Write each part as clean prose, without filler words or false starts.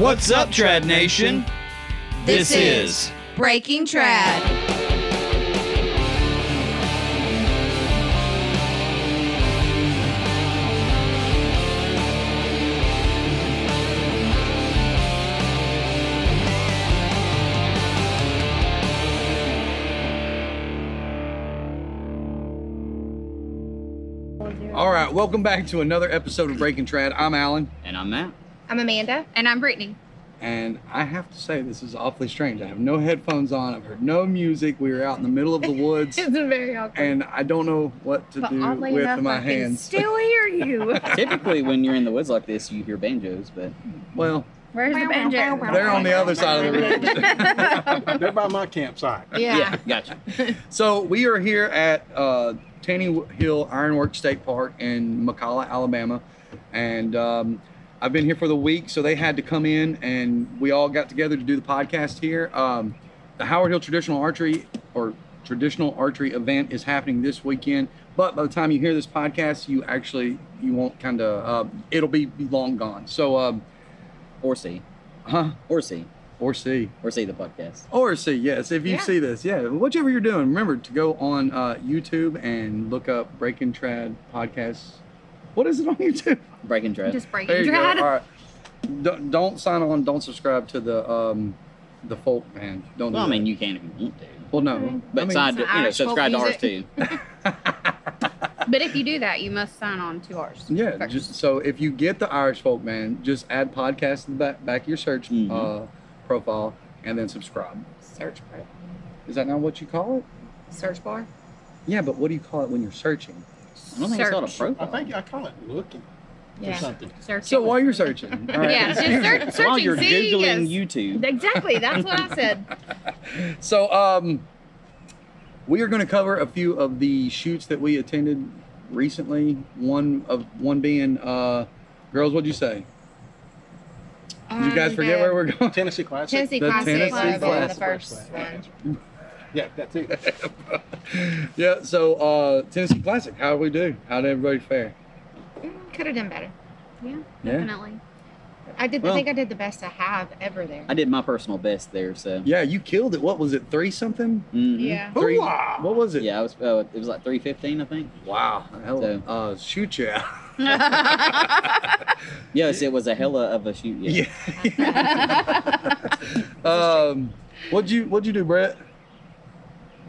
What's up, Trad Nation? This is Breaking Trad. All right, welcome back to another episode of Breaking Trad. I'm Alan, And I'm Matt. I'm Amanda. And I'm Brittany. and I have to say this is awfully strange. I have no headphones on. I've heard no music. We were out in the middle of the woods, It's very awkward. and I don't know what to do oddly with enough, my I can hands. still hear you. Typically, when you're in the woods like this, you hear banjos, but Well, Where's the banjo? they're on the other side of the room. They're by my campsite. Yeah. gotcha. So we are here at Taney Hill Ironworks State Park in McCalla, Alabama, and I've been here for the week, so they had to come in, and we all got together to do the podcast here. The Howard Hill Traditional Archery event is happening this weekend, but by the time you hear this podcast, you won't it'll be long gone. So, Or see. huh? Or see. Or see. Or see the podcast. Or see, yes, if you Yeah. see this, yeah, whichever you're doing, remember to go on YouTube and look up Breaking Trad Podcasts. What is it on YouTube? Breaking Trad. Just breaking There you go. Trad. All right. Don't sign on. Don't subscribe to the folk band. Don't. Well, I do mean, that. you can if you want to. Well, no. But I mean, sign to, Some Irish folk subscribe to ours music. too. But if you do that, you must sign on to ours. Yeah. first. Just so if you get the Irish folk band, just add podcast in the back of your search Mhm. profile, and then subscribe. Search bar. Is that not what you call it? Search bar. Yeah, but what do you call it when you're searching? I don't think it's called a Search. I profile. think I call it looking Yeah. or something. Search So it. while you're searching, all right. Yeah, just searching. While you're see, Googling yes. YouTube. Exactly, that's what I said. So, we are going to cover a few of the shoots that we attended recently. One being, girls, what'd you say? Did you guys forget where we're going? Tennessee Classic. Tennessee The Classic Tennessee was Classic. the first one. Yeah, that's it. Yeah. So, Tennessee Classic. How did we do? How did everybody fare? Could have done better. Yeah, Yeah. definitely. I Well- think I did the best I have ever there. I did my personal best there, so. Yeah, you killed it. What was it? 3 something? Mhm. Yeah. Three. Hoo-ah! What was it? Yeah, it was like 3:15, I think. Wow. Hell, So- shoot you out. Yes, it was a hella of a shoot. Yeah. Yeah. What'd you do, Brett?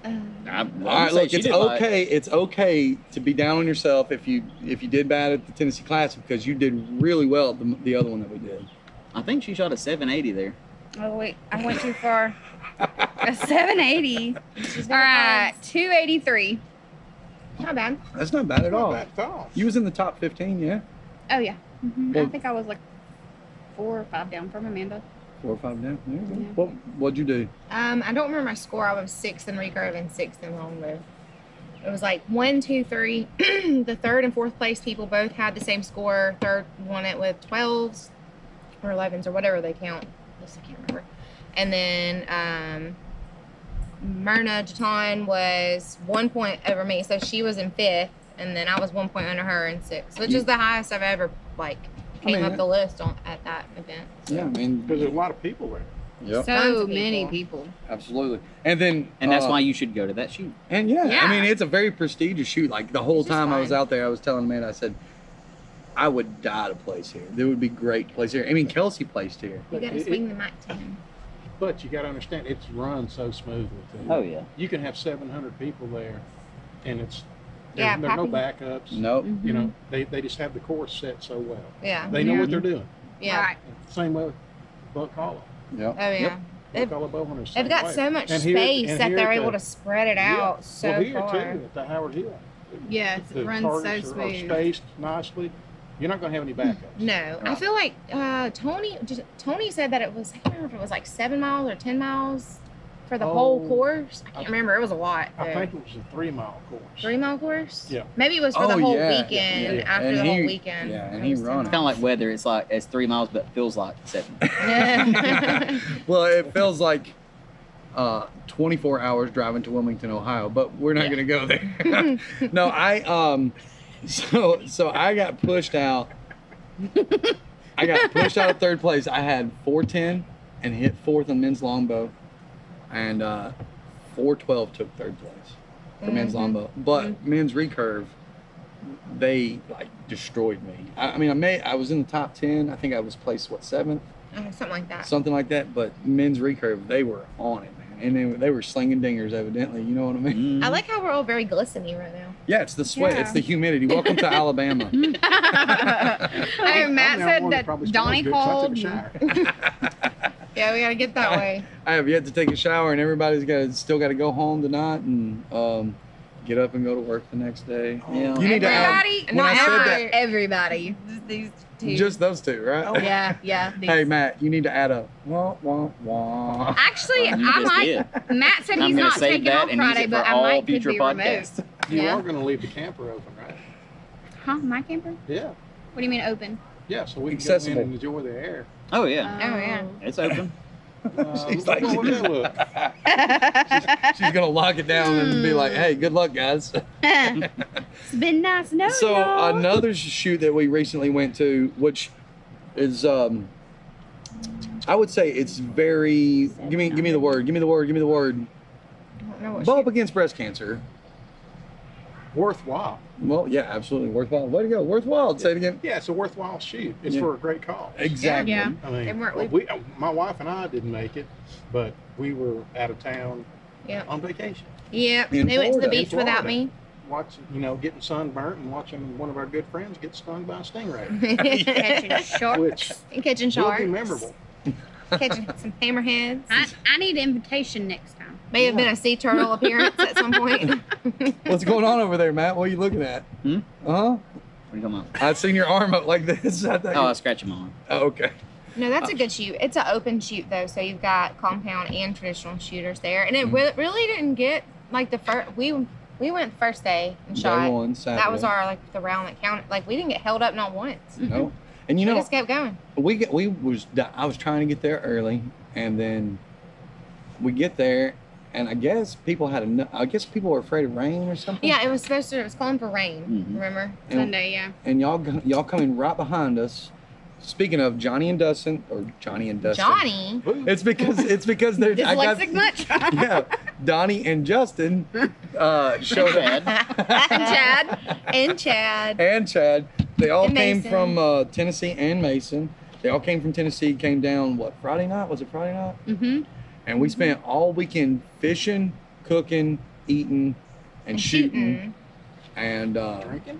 I All right, look, it's okay. It's okay to be down on yourself if you did bad at the Tennessee Classic because you did really well at the other one that we did. I think she shot a 780 there. Oh, wait, I went too far. A 780. All right, 283. Not bad. That's not bad at Not all. bad at all. You was in the top 15, yeah? Oh, yeah. Mhm. Well- I think I was like 4 or 5 down from Amanda. 4 or 5 down. There you go. Yeah. What'd you do? I don't remember my score. I was 6th in recurve and 6th in longbow. It was like 1, 2, 3. The 3rd and 4th place people both had the same score. 3rd won it with 12s or 11s or whatever they count. This I can't remember. And then Myrna Jaton was 1 point over me, so she was in 5th, and then I was 1 point under her in 6th, which is the highest I've ever came mean, up the list at that event. Yeah, I mean, Because there's a lot of people there. yep, Tons So of many people. people. absolutely. And then, And that's why you should go to that shoot. And yeah, Yeah. I mean, it's a very prestigious shoot. Like the whole It's just time I was fun. out there, I was telling Amanda, I said, I would die to place here. There would be great to place here. I mean, Kelsey placed here. You gotta swing the mic to him. But you got to understand, it's run so smoothly. Too. Oh, yeah. You can have 700 people there, and it's Yeah, there's no Pappy. backups. Nope. You know, they just have the course set so well. Yeah. They know Yeah. what they're doing. Yeah. Right. Same way with Buck Hollow. Yep. Oh yeah. Yep. They've, Buck Hollow Bowhunters. they've same got way. so much And here- space and that here they're at able the- to spread it out so well, here far. too at the Howard Hill. Yes, The it runs so targets are smooth. spaced nicely. You're not going to have any backups. No, I Right. feel like Tony said that it was. I can't remember if it was like 7 miles or 10 miles for the whole Oh, course. I can't remember. It was a lot. I though. think it was a 3-mile course. 3-mile course. Yeah. Maybe it was for the whole weekend. Yeah. After And the he- whole weekend. yeah, and it he was run it. 10 Kind of like weather. It's 3 miles, but feels like 7. miles. Well, it feels like 24 hours driving to Wilmington, Ohio, but we're not Yeah. going to go there. No, so I got pushed out I got pushed out of third place. I had 410 and hit fourth in men's longbow, and 412 took third place for men's longbow. But men's recurve, they like destroyed me. I mean, I was in the top 10. I think I was placed seventh, Something like that. something like that. But men's recurve, they were on it, man, and they were slinging dingers evidently. You know what I mean? I like how we're all very glistening right now. Yeah, it's the sweat, Yeah. it's the humidity. Welcome to Alabama. I know Matt I'm the said one that probably smells Donnie good 'cause I called. took a shower. Yeah, we gotta get that way. I have yet to take a shower, and everybody's still got to go home tonight and get up and go to work the next day. Yeah. You need to add, Everybody, when I not said everybody. everybody. Just these two. just those two, right? yeah, yeah. these- Hey Matt, you need to add a wah wah wah. Actually, You I just might. did. Matt said I'm he's gonna not save taking that off and use Friday, it but for I all might could future be podcasts. removed. You Yeah. are going to leave the camper open, right? Huh? My camper? Yeah. What do you mean open? Yeah, so we can Accessible. go in and enjoy the air. Oh yeah, Oh, yeah. it's open. She's like, what would that look? She's gonna lock it down and be like, "Hey, good luck, guys." It's been nice knowing So y'all. another shoot that we recently went to, which is I would say it's very give me the word. I don't know what Bulb against breast cancer. Worthwhile. Well, yeah, absolutely worthwhile. Way to go, worthwhile. Say it again. Yeah, it's a worthwhile shoot. It's Yeah. for a great cause. Exactly. Yeah. I mean, They weren't- my wife and I didn't make it, but we were out of town Yeah. on vacation. Yep. In They went to the Florida. beach without me. Watching, getting sunburnt and watching one of our good friends get stung by a stingray, Catching sharks. which And catching will sharks. be memorable. Catching some hammerheads. I need an invitation next time. May have been a sea turtle appearance at some point. What's going on over there, Matt? What are you looking at? Hmm? Huh? What are you talking about? I've seen your arm up like this. I thought Oh, I you- scratch him on. Oh, okay. No, that's a good shoot. It's an open shoot though, so you've got compound and traditional shooters there, and it really didn't get like the first. We went first day and Day shot. one, Saturday. That was our like the round that counted. Like we didn't get held up not once. No. And you We know, just kept going. I was trying to get there early, and then we get there, and I guess people were afraid of rain or something. Yeah, it was calling for rain. Mhm. Remember? And, Sunday, yeah. and y'all coming right behind us. Speaking of Johnny and Dustin. Johnny. It's because they're Dyslexic much? yeah, Donnie and Justin showed up. Chad. Chad. And Chad. And Chad. They all And came Mason. from Tennessee and Mason. They all came from Tennessee, came down, Friday night? Was it Friday night? Mm-hmm. And we spent all weekend fishing, cooking, eating, and shooting. And Drinking?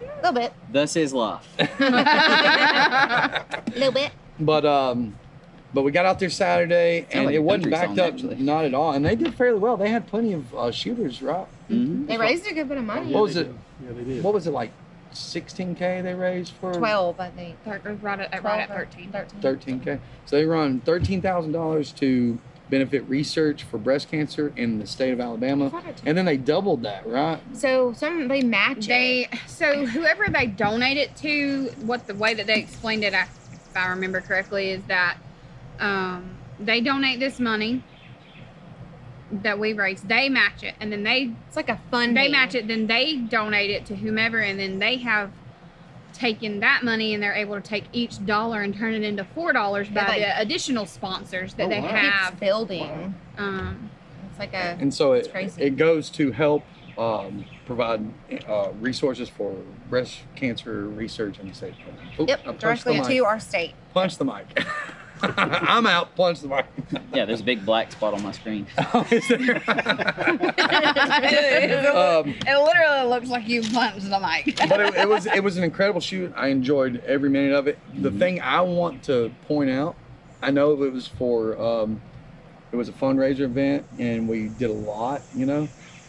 A little bit. Thus is life. A little bit. but we got out there Saturday, Sounds and like it a wasn't country backed song, up, actually. not at all. And they did fairly well. They had plenty of shooters, right? Mm-hmm. They raised a good bit of money. What was they it? did. Yeah, they did. What was it, like 16K they raised for? 12, I think. Right at 13. 13. 13K. So they run $13,000 to benefit research for breast cancer in the state of Alabama. And then they doubled that, right? So they match it. So whoever they donate it to, the way that they explained it, if I remember correctly, is that they donate this money that we raise, they match it, and then It's like a fun. they match it, then they donate it to whomever, and then they have taken that money and they're able to take each dollar and turn it into $4 by like- the additional sponsors that Oh, they wow. have. Keeps building. Um, It's like a. And so It's crazy. it goes to help provide resources for breast cancer research in the state. Oop, I Yep, punched directly the mic. to our state. Punch the mic. I'm out. Punch the mic. Yeah, there's a big black spot on my screen. Is there? it literally looks like you punched the mic. But it was an incredible shoot. I enjoyed every minute of it. The thing I want to point out, I know it was for it was a fundraiser event and we did a lot,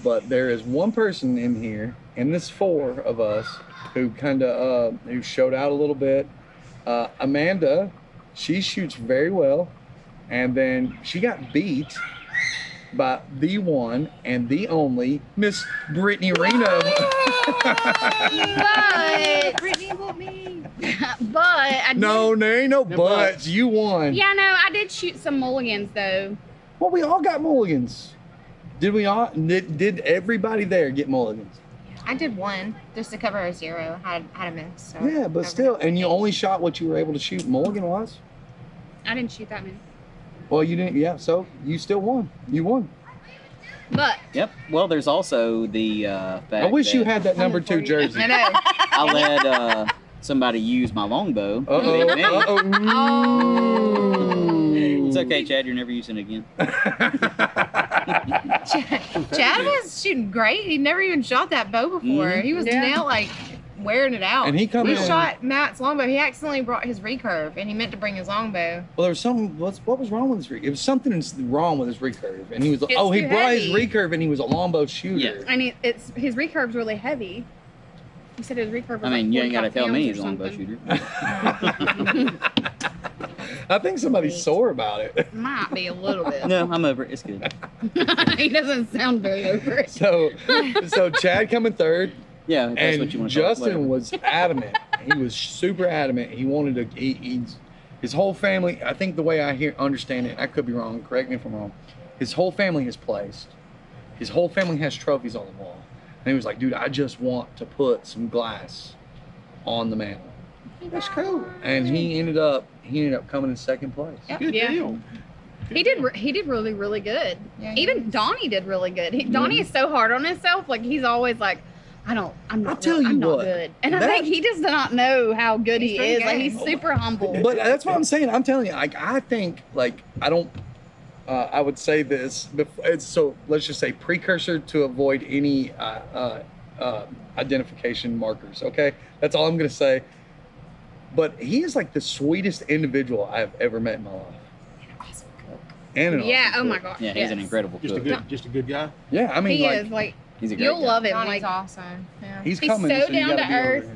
but there is one person in here, and this 4 of us who kind of who showed out a little bit. Amanda, she shoots very well, and then she got beat by the one and the only Miss Brittany Reno. But Brittany won't me. but I did, No, there ain't no No buts. buts. You won. yeah, no, I did shoot some mulligans though. Well, we all got mulligans. Did we all? Did everybody there get mulligans? I did one just to cover a zero. Had a miss. So Yeah, but covered still, it. and you only shot what you were able to shoot. Mulligan was. I didn't shoot that many. Well, you didn't. Yeah, so you still won. You won. But Yep. Well, there's also the fact I wish you that had that number 2 jersey. I know. I let somebody use my longbow. Uh-oh. They admit it. Uh-oh. It's okay, Chad. You're never using it again. Chad was shooting great. He never even shot that bow before. Mhm. He was Yeah. nail like wearing it out. And he come We in. shot Matt's longbow. He accidentally brought his recurve, and he meant to bring his longbow. Well, there was something. What was wrong with his recurve? It was something wrong with his recurve, and he was. It's Oh, he too brought his heavy. recurve, and he was a longbow shooter. Yeah. I mean, it's his recurve's really heavy. He said his recurve was I mean, like you ain't got to 45 tell me pounds he's or a longbow something. shooter. I think somebody's sore about it. Might be a little bit. No, I'm over it. It's good. He doesn't sound very over it. So Chad coming third, Yeah, if that's what you and want to Justin was adamant. He was super adamant. He wanted to. His whole family. I think the way I understand it, I could be wrong. Correct me if I'm wrong. His whole family is placed. His whole family has trophies on the wall, and he was like, "Dude, I just want to put some glass on the mantle." That's cool. And he ended up coming in second place. Yep. Good Yeah. deal. He did really really good. Yeah, Even Donnie did really good. Donnie is so hard on himself. Like he's always like, I'm not. tell you I'm not what, good. And I that- think he does not know how good He's he pretty is. Like good. he's super humble. But that's what I'm saying. I'm telling you, like I think, like I don't. I would say this. It's so let's just say precursor to avoid any identification markers. Okay, that's all I'm gonna say. But he is like the sweetest individual I have ever met in my life. And an Yeah. awesome Oh my cook. gosh. Yeah, he's an yes. incredible Just a cook. good, just a good guy. Yeah, I mean, He like is like He's a great you'll guy. love him. Donnie's Like awesome. Yeah. he's He's coming. so you down gotta to be over earth. here.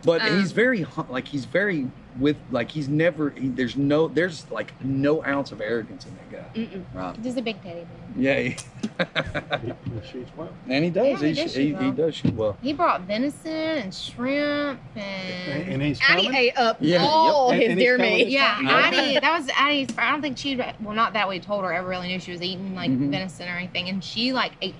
But he's Um, very like he's very with like he's never. There's like no ounce of arrogance in that guy. mm-mm. Right. Just a big teddy bear. Yeah, He shoots well. and he does. Yeah, he does shoot he well. does shoot well. He brought venison and shrimp and. And he's Addie coming. ate up Yeah. all Yep. his And he's deer coming meat. this Yeah, time. Addie. That was Addie's. I don't think she. Well, not that we told her. I really knew she was eating like Mhm. venison or anything, and she like ate.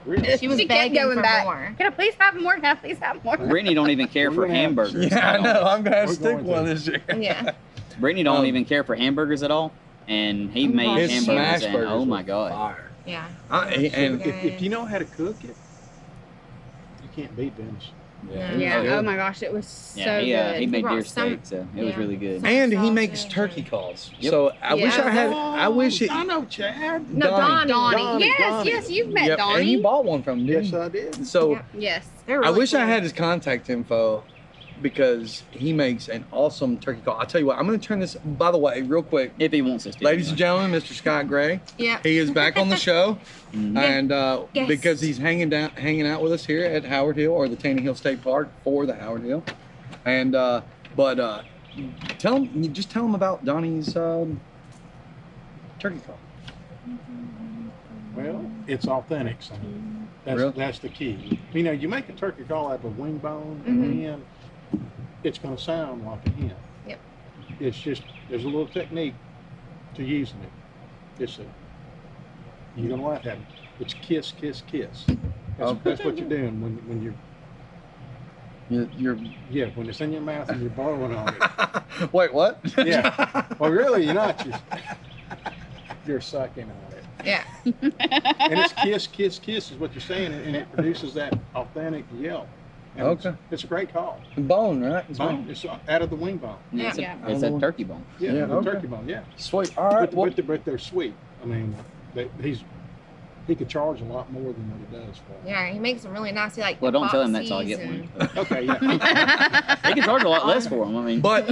Really? She was She kept begging going for back. more. Can I please have more? Can I please have more? Brittany don't even care We're for gonna have- hamburgers. Yeah, I know. I'm gonna We're stick going one to. this year. Yeah. Brittany don't Um, even care for hamburgers at all, and he Oh, made gosh. His His hamburgers, smash and burgers oh my were god, fire. Yeah. And If you know how to cook it, you can't beat venison. Yeah. good. Oh my gosh, it was so yeah, he good. made brought deer some- steak, so it was yeah. really good. Some- And he sausage makes and- turkey calls. Yep. So I wish Yeah. I had. I wish it. I know, Chad. No, Donnie. Donnie. Yes, Donnie. yes, you've met Yep, Donnie. and you bought one from him, didn't Yes, you? I did. So Yeah. Yes. They're I really wish I cool. had his contact info because he makes an awesome turkey call. I'll tell you what. I'm going to turn this. By the way, real quick, If he wants us to, ladies and gentlemen, Mr. Scott Gray. Yeah. He is back on the show, Mhm. and Yes. because he's hanging out with us here at Howard Hill or the Taney Hill State Park for the Howard Hill, and just tell him about Donnie's turkey call. Well, it's authentic, son. Really? That's the key. You know, you make a turkey call out of a wing bone, Mhm. and then it's going to sound like a hen. Yep. It's just there's a little technique to using it. It's you're going to laugh at it. It's kiss, kiss, kiss. That's what you're doing when You're when it's in your mouth and you're blowing on it. wait, what? Yeah. Well, really, you're not. You're sucking on it. Yeah. And it's kiss, kiss, kiss is what you're saying, and it produces that authentic yelp. And Okay. It's a great call. Bone, right? It's Bone. It's out of the wing bone. Yeah, it's, Yeah. it's a turkey bone. Yeah, Yeah, the okay. turkey bone. Yeah. Sweet. All right. Well, But they're sweet. I mean, he could charge a lot more than what he does for. Yeah. He makes them really nice. He like. Well, don't tell him that's all I epoxies get and- one. Okay, yeah. They can charge a lot less for them. I mean, but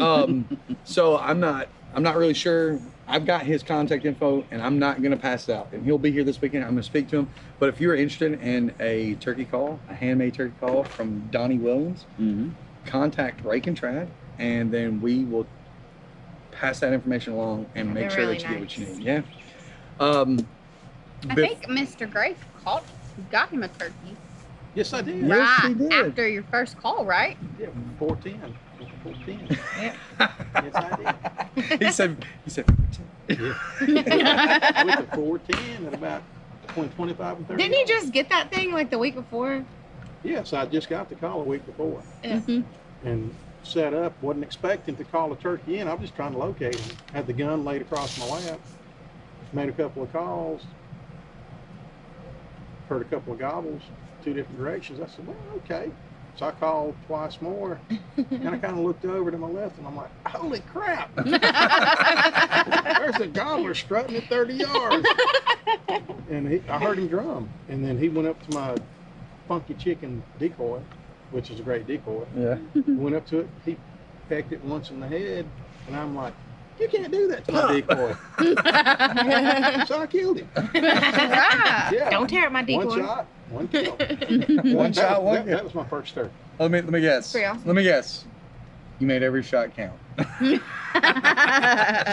so I'm not really sure. I've got his contact info, and I'm not going to pass it out. And he'll be here this weekend. I'm going to speak to him. But if you're interested in a turkey call, a handmade turkey call from Donnie Williams, mhm. contact Rake and Trad, and then we will pass that information along and make They're sure really that you get what you nice. need. Yeah. I think Mr. Gray got him a turkey Yes, I did. Yeah. Yes, he right did. after your first call, right? Yeah, 410. 410. Yeah. Yes, I did. he said. Yeah. I went to 410 at about between 25 and 30 Didn't you yards. just get that thing like the week before? Yes, I just got the call a week before Yeah. Mhm. and set up. Wasn't expecting to call a turkey in. I was just trying to locate him. Had the gun laid across my lap. Made a couple of calls. Heard a couple of gobbles, 2 different directions. I said, well, okay. So I called twice more, and I kind of looked over to my left, and I'm like, holy crap! There's a gobbler strutting at 30 yards. And I heard him drum, and then he went up to my funky chicken decoy, which is a great decoy. Yeah. Went up to it, he pecked it once in the head, and I'm like, you can't do that to my decoy. So I killed him. Right. Yeah. Don't tear up my decoy. One shot, one kill. One shot, one That kill. was my first turkey. Let me guess. Pretty awesome. Let me guess. You made every shot count.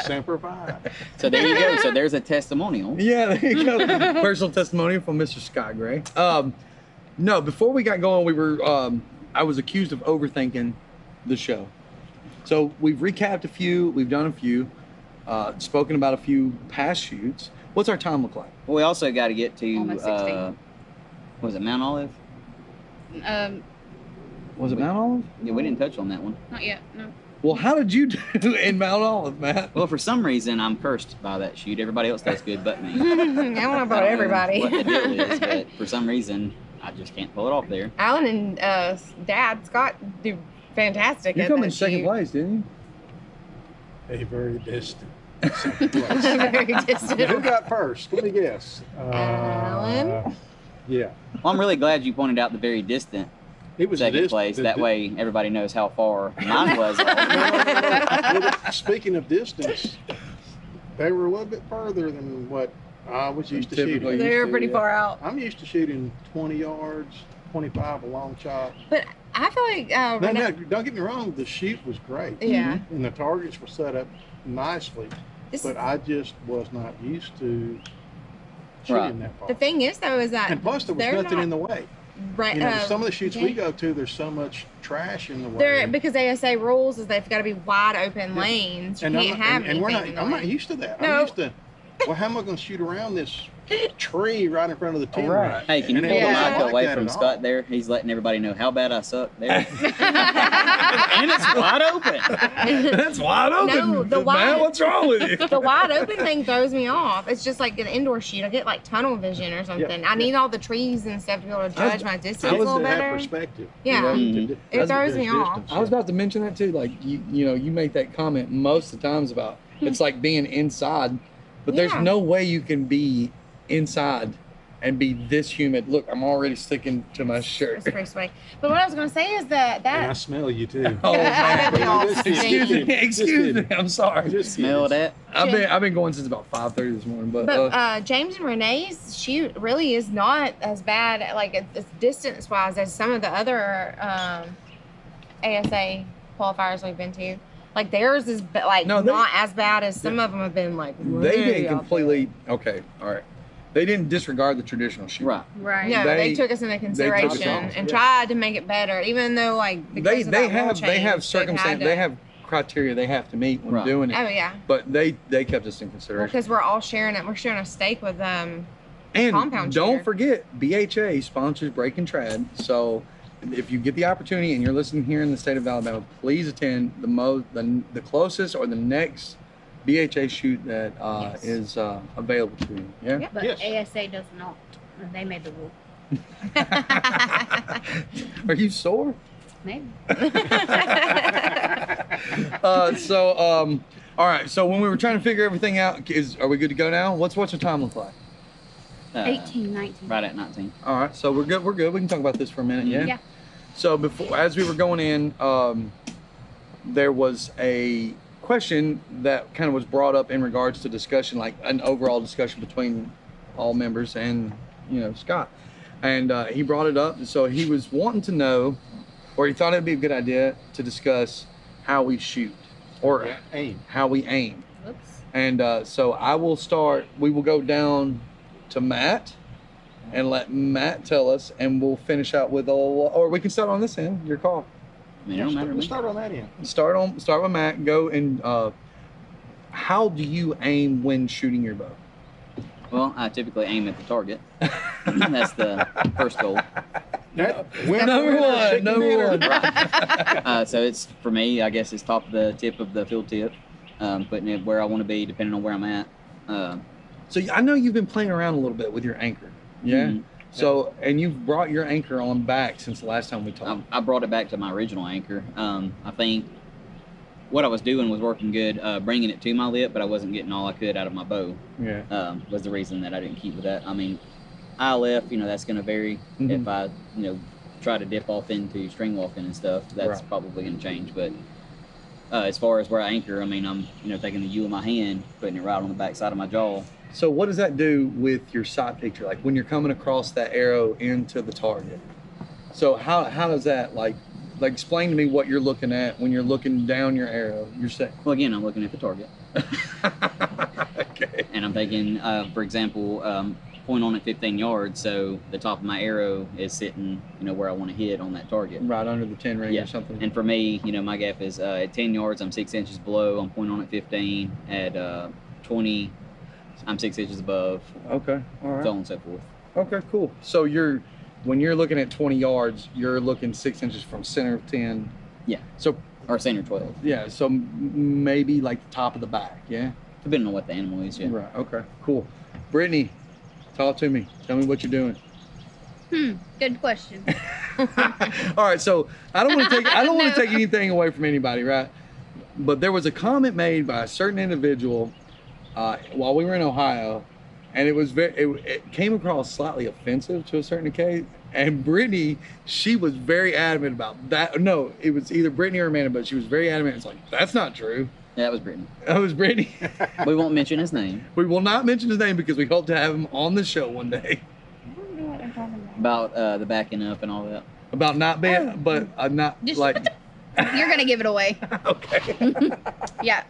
Semper Fi. So there you go. So there's a testimonial. Yeah, there you go. Personal testimonial from Mr. Scott Gray. No, before we got going, we were. I was accused of overthinking the show. So we've recapped a few. We've done a few. Spoken about a few past shoots. What's our time look like? Well, we also got to get to Almost 16. was it Mount Olive? Was it Mount Olive? Yeah, we didn't touch on that one. Not yet. No. Well, how did you do in Mount Olive, Matt? Well, for some reason, I'm cursed by that shoot. Everybody else does good but me. I don't know about everybody. What the deal is, but for some reason, I just can't pull it off there. Alan and Dad Scott do fantastic. You at come that in second shoot. place, didn't you? A very distant second place. Very Who distant. got first? Let me guess. Alan? Yeah. Well, I'm really glad you pointed out the very distant It was second distant. place. That way, everybody knows how far mine was. Well, speaking of distance, they were a little bit further than what I was used to Typically. shooting. They're used to, pretty yeah. far out. I'm used to shooting 20 yards, 25 a long shot. But I feel like No, Renee- no, don't get me wrong. The shoot was great, yeah. and the targets were set up nicely. This But is, I just was not used to shooting Right. that far. the thing is though is that And plus, there was they're nothing not in the way. right. You know, some of the shoots we yeah. go to, there's so much trash in the way. They're because ASA rules is they've got to be wide open Yeah. lanes. You and can't have and we're not. anything in the I'm not way. used to that. No. I'm used to. Well, how am I going to shoot around this tree right in front of the tent? Right. Hey, can you And pull it the Yeah. mic wasn't away that from at all. Scott there? He's letting everybody know how bad I suck there. And it's wide open. That's wide open. No, the Matt, wide- what's wrong with you? The wide open thing throws me off. It's just like an indoor shoot. I get like tunnel vision or something. I need all the trees and stuff to be able to judge my distance I a was little to have better. perspective. Yeah. Mhm. It throws me off. I was about to mention that too. Like you know, you make that comment most of the times about it's like being inside, but there's Yeah. no way you can be inside and be this humid. Look, I'm already sticking to my shirt. It's pretty sweaty. But what I was gonna say is that And I that smell you too. Oh, I man. know. Excuse me. Excuse me. I'm sorry. Just Smell that? I've been going since about 5:30 this morning, but James and Renee's shoot really is not as bad, like it's distance wise, as some of the other ASA qualifiers we've been to. Like theirs is like No, they- not as bad as some of them have been. Like they way didn't out completely. Okay, all right. They didn't disregard the traditional shoot. Right. Right. there. No, They- they took us into took us consideration on, and yeah. tried to make it better, even though like because They of they that rule have change, circumstance. they've They had have criteria they have to meet when Right. doing to- it. Oh yeah, But they kept us in consideration. because we're all sharing it. We're sharing a steak with And compound don't shooter. forget, BHA sponsors Break and Trad. So if you get the opportunity and you're listening here in the state of Alabama, please attend the closest or the next BHA shoot that Yes. is available to you. Yeah. Yeah. But Yes. ASA does not. They made the rule. Are you sore? Maybe. All right. So when we were trying to figure everything out, are we good to go now? What's your time look like? 18, 19. Right at 19. All right. So we're good. We're good. We can talk about this for a minute. Yeah. Yeah. So before, as we were going in, there was a question that kind of was brought up in regards to discussion, like an overall discussion between all members and Scott, and he brought it up. So he was wanting to know, or he thought it'd be a good idea to discuss how we shoot or Aim. how we aim. Whoops. And so I will start. We will go down to Matt and let Matt tell us, and we'll finish out with or we can start on this end. Your call. I mean, it don't matter to Let's me. start on that end. Start with Matt. Go and how do you aim when shooting your bow? Well, I typically aim at the target. That's the first goal. That Number one, number one. So it's for me. I guess it's top of the tip of the field tip, putting it where I want to be, depending on where I'm at. So I know you've been playing around a little bit with your anchor. Yeah. Mhm. So, and you've brought your anchor on back since the last time we talked. I brought it back to my original anchor. I think what I was doing was working good, bringing it to my lip, but I wasn't getting all I could out of my bow. Yeah. Was the reason that I didn't keep with that. I mean, ILF, that's going to vary. Mhm. If I, try to dip off into string walking and stuff, that's Right. probably going to change. But as far as where I anchor, I mean, I'm, taking the U of my hand, putting it right on the back side of my jaw. So what does that do with your sight picture? Like when you're coming across that arrow into the target. So how does that like explain to me what you're looking at when you're looking down your arrow? You're saying. Well, again, I'm looking at the target. Okay. And I'm taking, for example, point on at 15 yards, so the top of my arrow is sitting, where I want to hit on that target. Right under the 10 ring Yeah. or something. And for me, my gap is at 10 yards, I'm 6 inches below. I'm point on at 15. At 20, I'm 6 inches above. Okay. All right. So on and so forth. Okay, cool. So when you're looking at 20 yards, you're looking 6 inches from center of 10. Yeah. So Or center 12, yeah, so maybe like the top of the back, yeah? depending on what the animal is. Yeah. Right, okay, cool. Brittany, talk to me. Tell me what you're doing. Good question. All right, so I don't want to take anything away from anybody, right? But there was a comment made by a certain individual while we were in Ohio, and it came across slightly offensive to a certain case. And Brittany, she was very adamant about that. No, it was either Brittany or Amanda, but she was very adamant. It's like, that's not true. Yeah, that was Brittany. That was Brittany. We won't mention his name. We will not mention his name because we hope to have him on the show one day. I don't know what I'm talking About the backing up and all that. About not being, but not Just- like, You're gonna give it away. okay. Yeah.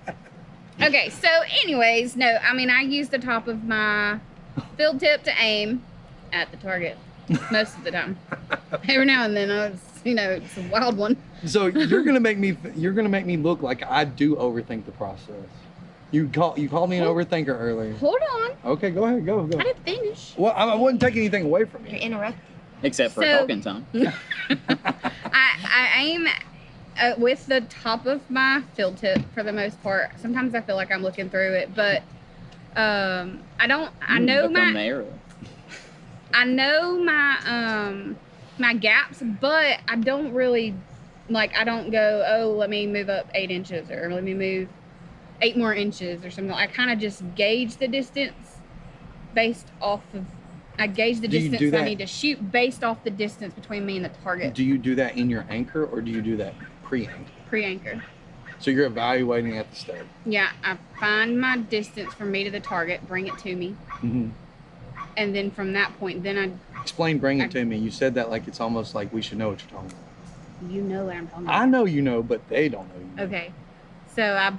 Okay, so anyways, no, I mean I use the top of my field tip to aim at the target most of the time. Every now and then it's a wild one. So you're gonna make me look like I do overthink the process. You called me an overthinker earlier. Hold on. Okay, go ahead, go. I didn't finish. Well, I wouldn't take anything away from You're you. interrupting. Except for So- talking time. I aim with the top of my field tip for the most part. Sometimes I feel like I'm looking through it, but I know Become the my arrow. my gaps, but I don't really I don't go, oh, let me move up 8 inches or let me move 8 more inches or something. I kind of just gauge the distance based off of I gauge the Do you do distance I that? need to shoot based off the distance between me and the target. Do you do that in your anchor or do you do that pre-anchor? Pre-anchor. So you're evaluating at the start. Yeah, I find my distance from me to the target, bring it to me, Mm-hmm. and then from that point, then Explain, bring it to me. You said that like it's almost like we should know what you're talking about. you know what I'm talking about. I know you know, but they don't know you know. Okay, so I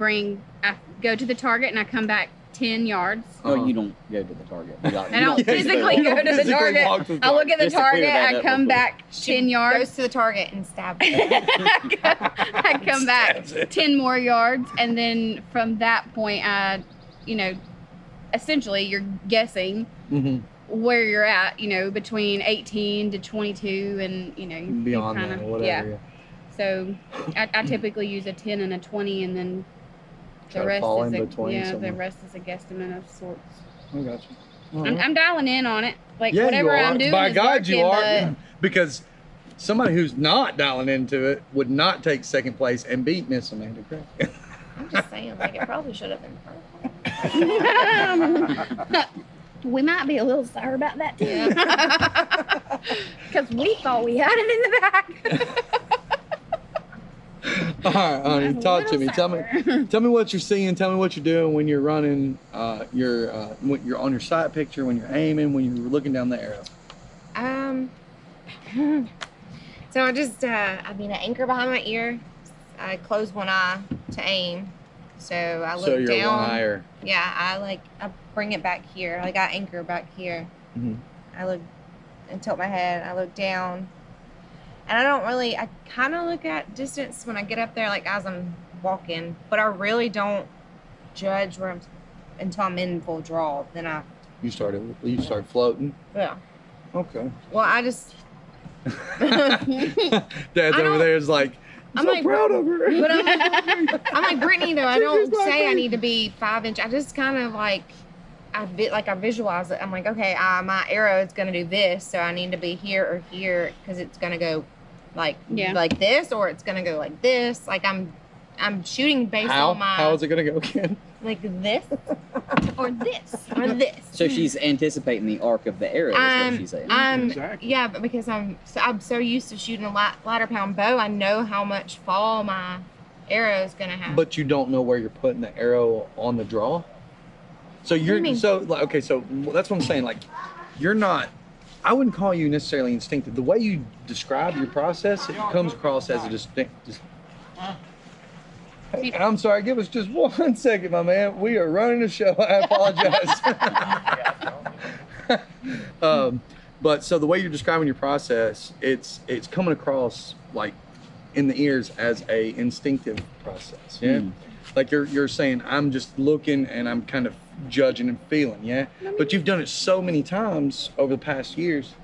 go to the target and I come back 10 yards. Uh-huh. No, you don't go to the target. You I don't Yeah, physically you go don't to the physically target. walk to the I look at the Just to clear target, that I up come real quick. back 10 yards. Goes to the target and stabs it. I come back Stabs it. 10 more yards, and then from that point, essentially you're guessing Mm-hmm. where you're at, between 18 to 22, and you Beyond kinda, that or whatever. yeah. So I typically use a 10 and a 20, and then Try the to rest fall is in between the somewhere. rest is a guesstimate of sorts. I got you. I'm dialing in on it, like Yeah, whatever you are. I'm doing. By is God, you working, are. Because somebody who's not dialing into it would not take second place and beat Miss Amanda Craig. I'm just saying, it probably should have been purple. but we might be a little sour about that too, because we thought we had it in the back. All right, honey, I'm a talk to little me. sour. Tell me what you're seeing. Tell me what you're doing when you're running. When you're on your sight picture, when you're aiming, when you're looking down the arrow. So I just, I anchor behind my ear. I close one eye to aim. So I look So you're down. one higher. Yeah, I bring it back here. I anchor back here. Mhm. I look and tilt my head. I look down. And I kind of look at distance when I get up there, as I'm walking, but I really don't judge until I'm in full draw. Then I You started floating. Yeah. Okay. Well, I just. Dad's I over don't- there is like, I'm so like, proud of her. But I'm like Brittany though. I She's don't just like say I me. need to be 5 inch. I just kind of like I visualize it. I'm like, okay, my arrow is gonna do this, so I need to be here or here because it's gonna go like this, or it's gonna go like this. Like I'm shooting based on my How is it gonna go again? like this or this or this. So she's anticipating the arc of the arrow. Is what she's saying. Exactly. Yeah, but because I'm so used to shooting a ladder pound bow, I know how much fall my arrow is gonna have. But you don't know where you're putting the arrow on the draw. So do you you're mean? so like okay. So that's what I'm saying. Like you're not. I wouldn't call you necessarily instinctive. The way you describe your process, it comes across as a distinct. Hey, I'm sorry. Give us just 1 second, my man. We are running a show. I apologize. But so the way you're describing your process, it's coming across like in the ears as a instinctive process. Yeah. Like you're saying, I'm just looking and I'm kind of judging and feeling, yeah? But you've done it so many times over the past years.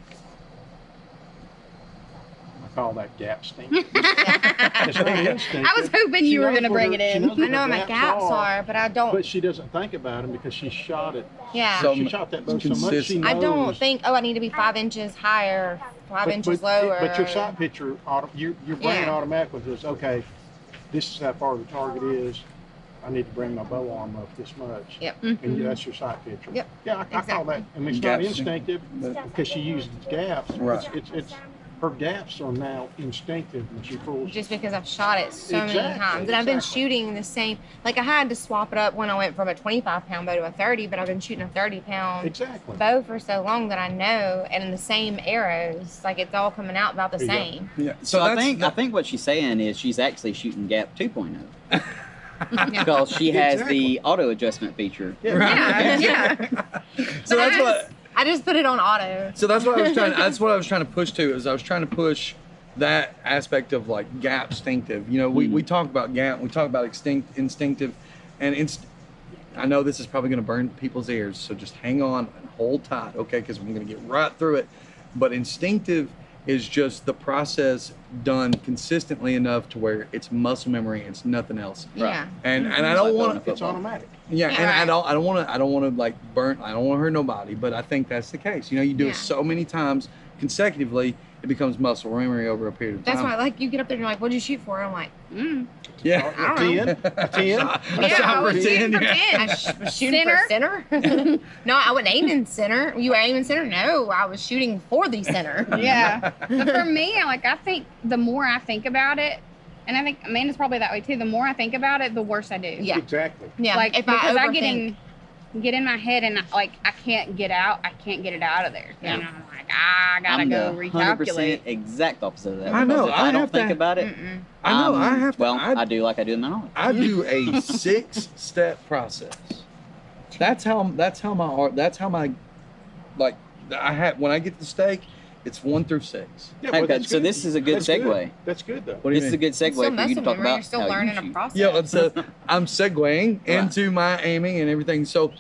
I call that gap stink. It's really instinctive. I was hoping you She were knows going to where bring her- it she in. knows I where know her what my gaps are, but I don't. But she doesn't think about them because she shot it. Yeah. So She shot that bow so much she consistent. I don't knows. think, I need to be 5 inches higher, 5 inches but, lower. But your sight picture, your brain Yeah. automatically says, okay, this is how far the target is. I need to bring my bow arm up this much. Yep. And that's your sight picture. Yep. Yeah, I call Exactly. that. I mean, it's Gaps. not instinctive But- because she uses gaps. Right. It's her gaps are now instinctive when she pulls. Just because I've shot it so many Exactly, times. And I've been exactly. shooting the same, like I had to swap it up when I went from a 25 pound bow to a 30, but I've been shooting a 30 pound Exactly. bow for so long that I know, and the same arrows, like it's all coming out about the There you go. same. Yeah. So I think what she's saying is she's actually shooting Gap 2.0 because she has Exactly. the auto adjustment feature. Yeah, yeah. So that's what. I just put it on auto. So that's what I was trying. That's what I was trying to push to. Is I was trying to push that aspect of like gap instinctive. You know, we talk about gap. We talk about instinctive, and I know this is probably going to burn people's ears. So just hang on and hold tight, okay? Because we're going to get right through it. But instinctive is just the process done consistently enough to where it's muscle memory. It's nothing else. Yeah. And I It's don't like want throwing to. a It's football. automatic. Yeah, Yeah, and right. I don't want to like burn. I don't want to hurt nobody, but I think that's the case. You know, you do Yeah. it so many times consecutively, it becomes muscle memory over a period of time. That's why, like, you get up there and you're like, what'd you shoot for? I'm like, Yeah. I A don't know. 10? A 10? I Yeah, shot I for was shooting 10, for yeah. 10. I was shooting for center. No, I wasn't aiming center. You were aiming center? No, I was shooting for the center. Yeah. But for me, like, I think the more I think about it, and I think Amanda's probably that way too, the more I think about it, the worse I do. Yeah. Exactly. Yeah. Like, if because I overthink- get in my head and like I can't get out. I can't get it out of there. Yeah. And I'm like, I gotta I'm go the recalculate. 100% exact opposite of that. I know, because If I I don't have think to- about it. Mm-mm. I know. I have to. Well, I I do like I do in my knowledge. I do a 6-step process. That's how my art. That's how my like. I have when I get the steak, it's 1 through 6. Yeah, well, Okay, that's so good. this is a good That's segue. That's good though. What do you This is a mean? good It's segue still for you messing to with talk me. about You're still how you learning a shoot. process. Yeah, so I'm segueing Right. into my aiming and everything. So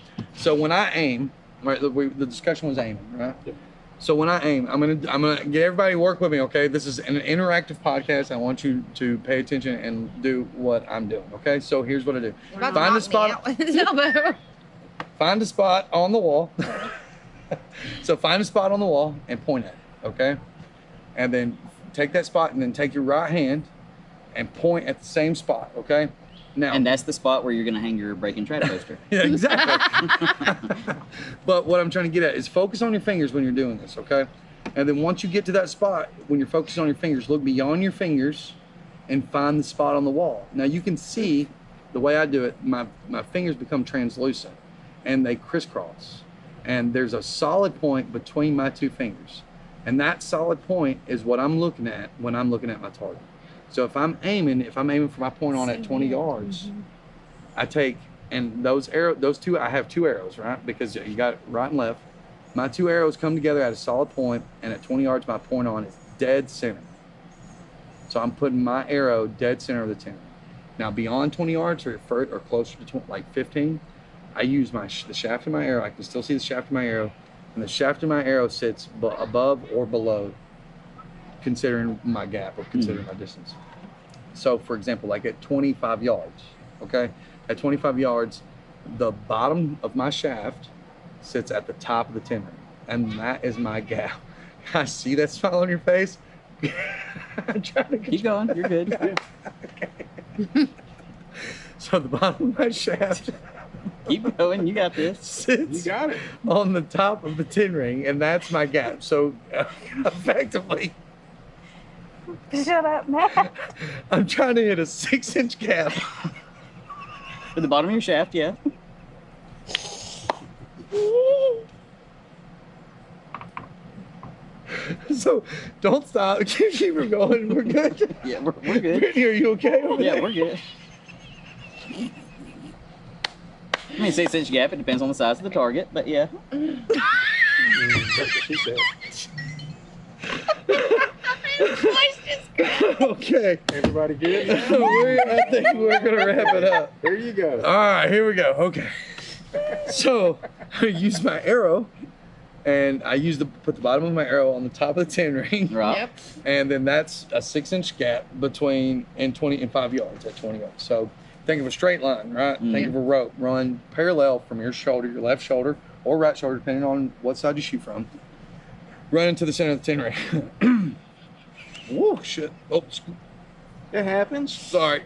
when I aim, right, the discussion was aiming, right? Yep. So when I aim, I'm gonna get everybody to work with me, okay? This is an interactive podcast. I want you to pay attention and do what I'm doing, okay? So here's what I do: He's about to find a knock me spot, out with his elbow. find a spot on the wall. So find a spot on the wall and point at it, okay? And then take that spot and then take your right hand and point at the same spot, okay? Now, And that's the spot where you're going to hang your breaking trap poster. yeah, exactly. But what I'm trying to get at is focus on your fingers when you're doing this, okay? And then once you get to that spot, when you're focusing on your fingers, look beyond your fingers and find the spot on the wall. Now you can see the way I do it, my fingers become translucent and they crisscross. And there's a solid point between my two fingers. And that solid point is what I'm looking at when I'm looking at my target. So if I'm aiming for my point on at 20 yards, I take, and those two, I have 2 arrows, right? Because you got right and left. My 2 arrows come together at a solid point, and at 20 yards, my point on is dead center. So I'm putting my arrow dead center of the tent. Now beyond 20 yards or closer to like 15, I use the shaft of my arrow. I can still see the shaft of my arrow, and the shaft of my arrow sits above or below, considering my gap or considering my distance. So, for example, like at 25 yards, okay, at 25 yards, the bottom of my shaft sits at the top of the 10 ring, and that is my gap. I see that smile on your face. I'm trying to Keep going. You're good. So the bottom of my shaft Keep going. You got this. sits You got it. on the top of the 10 ring, and that's my gap. So effectively, Shut up, Matt. I'm trying to hit a 6-inch gap. At the bottom of your shaft, yeah. So don't stop. Keep her going. We're good. Yeah, we're good. Brittany, are you okay over Yeah, there? we're good. I mean, 6-inch gap. It depends on the size of the target, but yeah. That's what she said. Okay. Everybody good? I think we're going to wrap it up. Here you go. All right, here we go. Okay. So I use my arrow, and I put the bottom of my arrow on the top of the 10 ring, Right. Yep. and then that's a 6-inch gap between and 5 yards at 20 yards. So think of a straight line, right? Think of a rope run parallel from your shoulder, your left shoulder or right shoulder, depending on what side you shoot from. Run into the center of the 10 ring. Whoa, shit. Oh, It happens. sorry.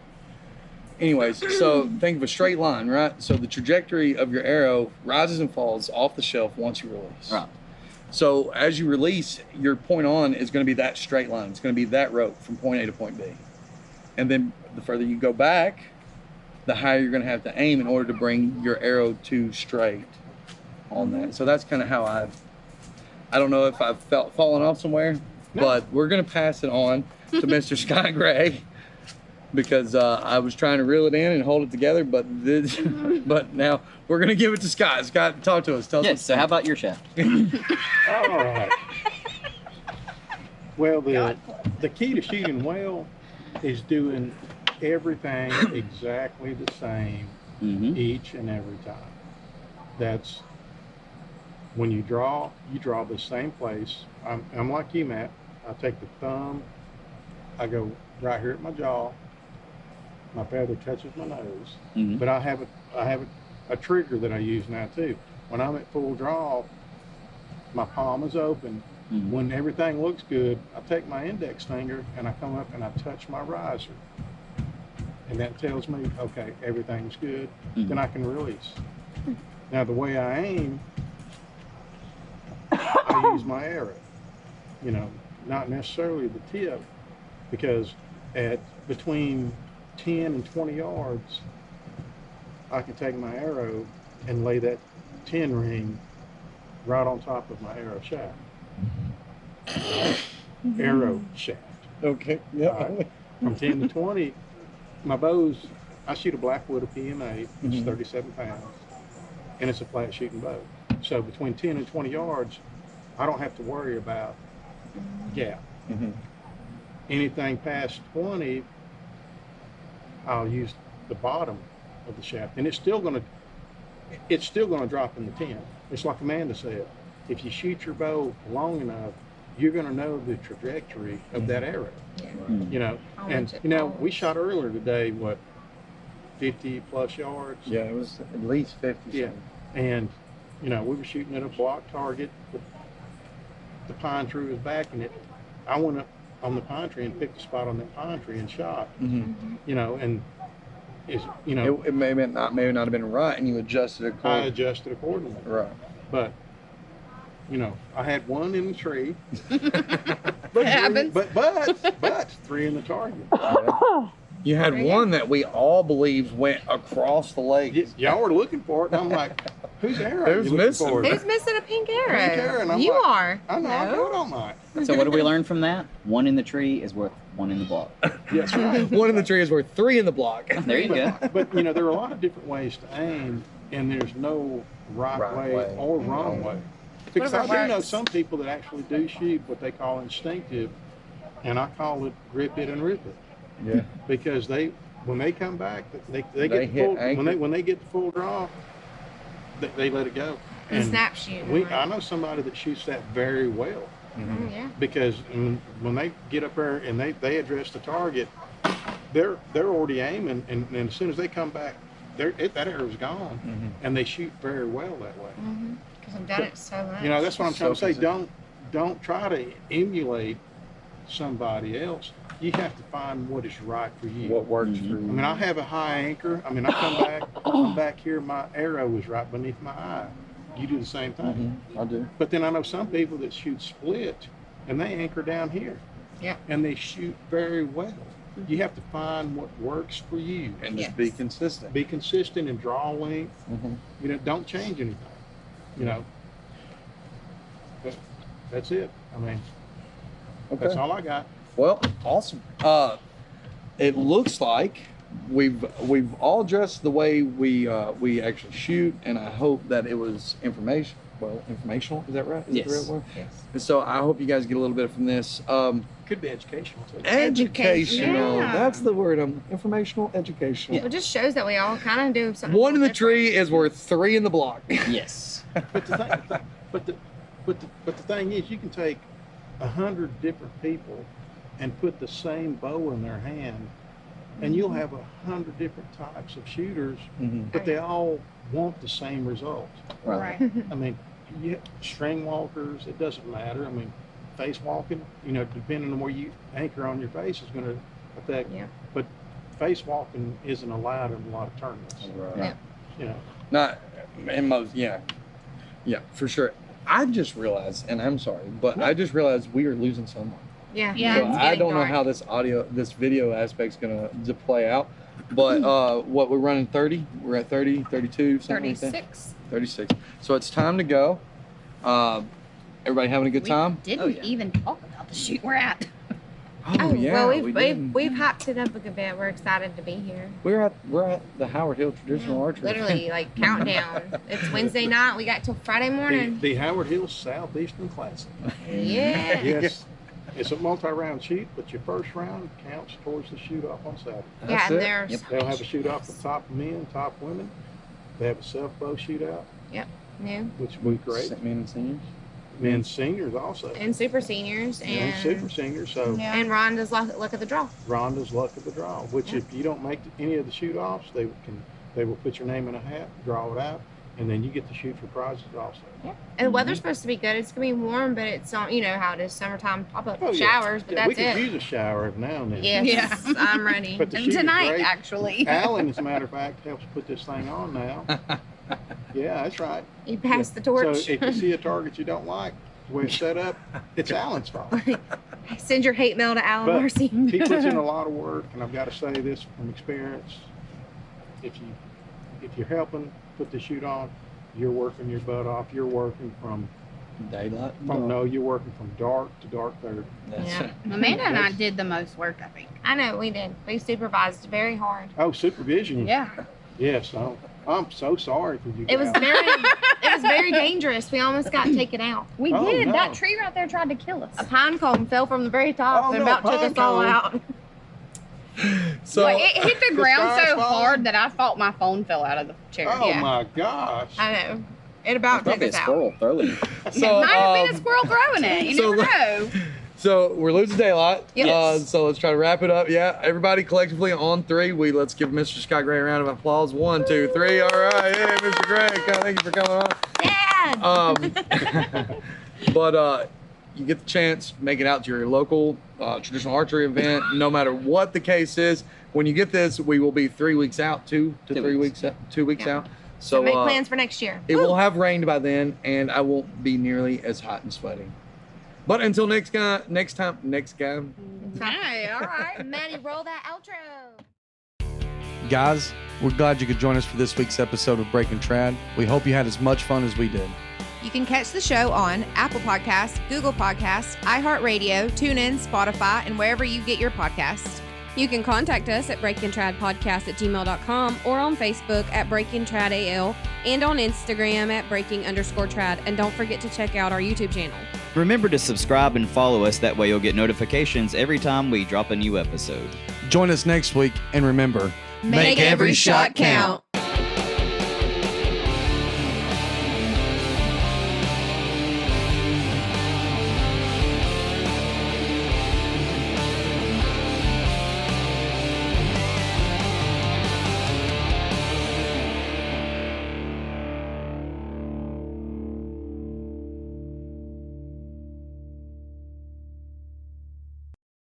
Anyways, so think of a straight line, right? So the trajectory of your arrow rises and falls off the shelf once you release. Right. So as you release, your point on is going to be that straight line. It's going to be that rope from point A to point B. And then the further you go back, the higher you're going to have to aim in order to bring your arrow to straight on that. So that's kind of how I don't know if I've fallen off somewhere, but we're going to pass it on to Mr. Sky Gray. Because I was trying to reel it in and hold it together, but but now we're gonna give it to Scott. Scott, talk to us. Tell us. Yes. So how about your shaft? All right. Well, the key to shooting well is doing everything exactly the same Mm-hmm. each and every time. That's when you draw the same place. I'm like you, Matt. I take the thumb, I go right here at my jaw. My feather touches my nose, Mm-hmm. but I have a trigger that I use now too. When I'm at full draw, my palm is open. Mm-hmm. When everything looks good, I take my index finger and I come up and I touch my riser. And that tells me, okay, everything's good. Mhm. Then I can release. Now, the way I aim, I use my arrow. You know, not necessarily the tip, because at between 10 and 20 yards, I can take my arrow and lay that 10 ring right on top of my arrow shaft. Arrow shaft. Okay. All Yeah. right. From 10 to 20, my bows, I shoot a Blackwood, a PMA, it's Mhm. 37 pounds, and it's a flat shooting bow. So between 10 and 20 yards, I don't have to worry about gap. Mm-hmm. Anything past 20, I'll use the bottom of the shaft, and it's still gonna drop in the 10. It's like Amanda said, if you shoot your bow long enough, you're gonna know the trajectory of that arrow. Yeah. You know, I'll and watch it you know, all. we shot earlier today, what, 50 plus yards? Yeah, it was at least 50. Yeah. And, you know, we were shooting at a block target, but the pine tree was backing it. I went up on the pine tree and picked a spot on that pine tree and shot, Mm-hmm. you know, and you know, It may not have been right, and you adjusted it. I adjusted accordingly. Right. But, you know, I had one in the tree, It happens. but three in the target. You had Very one that we all believed went across the lake. Y'all were looking for it, and I'm like, whose arrow? are Who's you looking missing? for? Who's missing a pink arrow? arrow, and I'm You like, are. I know, I No. do it all night. So what did we learn from that? One in the tree is worth one in the block. That's right. One in the tree is worth 3 in the block. There you go. But you know, there are a lot of different ways to aim, and there's no right, Right way, way. or wrong way. Because I Whatever do know works. some people that actually do shoot what they call instinctive, and I call it grip it and rip it. Yeah. Because when they come back, they They get the hit full, anchor. when they get the full draw, they let it go. And snap shoot. I know somebody that shoots that very well. Oh, yeah. Because when they get up there and they address the target, they're already aiming, and as soon as they come back, that arrow's gone, and they shoot very well that way. Because I've done it so much. You know, that's what I'm trying to say. consistent. Don't try to emulate somebody else. You have to find what is right for you. What works for I you? mean, I have a high anchor. I mean, I'm back here. My arrow is right beneath my eye. You do the same thing. I do. But then I know some people that shoot split, and they anchor down here. Yeah. And they shoot very well. You have to find what works for you. And just Yes. be consistent. Be consistent and draw length. You know, don't change anything. You know. That's it. I mean, that's Okay. all I got. Well, awesome. It looks like we've all dressed the way we actually shoot, and I hope that it was informational. Is that right? Is that the Yes. right word? Yes. And so I hope you guys get a little bit from this. Could be educational too. Educational. Yeah. That's the word. Informational, educational. It just shows that we all kind of do something. One in the different. tree is worth 3 in the block. Yes. But the thing is, you can take 100 different people and put the same bow in their hand, and you'll have 100 different types of shooters, but they all want the same result. Right. I mean, string walkers, it doesn't matter. I mean, face walking, you know, depending on where you anchor on your face is going to affect. Yeah. But face walking isn't allowed in a lot of tournaments. Yeah. You know. Not in most, yeah, for sure. I just realized, and I'm sorry, but I just realized we are losing someone. Yeah. Yeah. So It's I getting don't know dark. how this video aspect's gonna play out, but what we're running 30, we're at 30, 32, something like that. 36. 36. So it's time to go. Everybody having a good time? We didn't Oh, yeah. even talk about the shoot we're at. Oh, well, we we've did. we've hyped it up a good bit. We're excited to be here. We're at the Howard Hill Traditional Archery. Literally, like countdown. It's Wednesday night. We got till Friday morning. The Howard Hill Southeastern Classic. Yeah. Yes. It's a multi-round shoot, but your first round counts towards the shoot-off on Saturday. Yeah, That's and it. there's Yep. They'll have a shoot-off for top men, top women. They have a self-bow shootout, new which will be great. Men and seniors. Men's seniors also. and super seniors And super seniors. So Yeah. and Rhonda's luck of the draw. Rhonda's luck of the draw, which if you don't make any of the shoot-offs, they will put your name in a hat, draw it out, and then you get to shoot for prizes also. And the weather's supposed to be good. It's gonna be warm, but it's on. You know how it is, summertime pop-up Oh, yeah. showers. But Yeah, we that's could it. use a shower every now and then. Yes, Yeah. I'm ready. But the And shoot is tonight, great. actually. Alan, as a matter of fact, helps put this thing on now. Yeah, that's right. You pass the torch. So if you see a target you don't like, the way it's set up, it's Alan's fault. Send your hate mail to Alan But Marcy. He puts in a lot of work, and I've got to say this from experience. If you're helping put the shoot on, you're working your butt off. You're working from Daylight. you're working from dark to dark 30. That's Yeah. it. Amanda and I did the most work, I think. I know we did. We supervised very hard. Oh, supervision. Yeah. Yes. I'm so sorry for you. It was very dangerous. We almost got taken out. We Oh, did. no. That tree right there tried to kill us. A pine cone fell from the very top Oh, and no, about took pine us all cone. out. So Like, it hit the ground sky's so falling? hard that I thought my phone fell out of the chair. Oh Yeah. my gosh. I know. It about took Probably a us out. squirrel throwing it. It so might have been a squirrel throwing it. You so never le- know. So we're losing daylight. Yes. So let's try to wrap it up. Yeah, everybody collectively on 3. Let's give Mr. Scott Gray a round of applause. 1, 2, 3. All right, yeah, Mr. Gray, thank you for coming on. Dad! But you get the chance, make it out to your local traditional archery event, no matter what the case is. When you get this, we will be 3 weeks out, 2 to 3 weeks, 2 weeks Yeah. out. So So make plans for next year. it Woo! will have rained by then, and I won't be nearly as hot and sweaty. But until next time. Hey, all right. Maddie, roll that outro. Guys, we're glad you could join us for this week's episode of Breaking Trad. We hope you had as much fun as we did. You can catch the show on Apple Podcasts, Google Podcasts, iHeartRadio, TuneIn, Spotify, and wherever you get your podcasts. You can contact us at breakingtradpodcast@gmail.com or on Facebook at breakingtradal and on Instagram at breaking_trad. And don't forget to check out our YouTube channel. Remember to subscribe and follow us. That way you'll get notifications every time we drop a new episode. Join us next week, and remember, Make every shot count.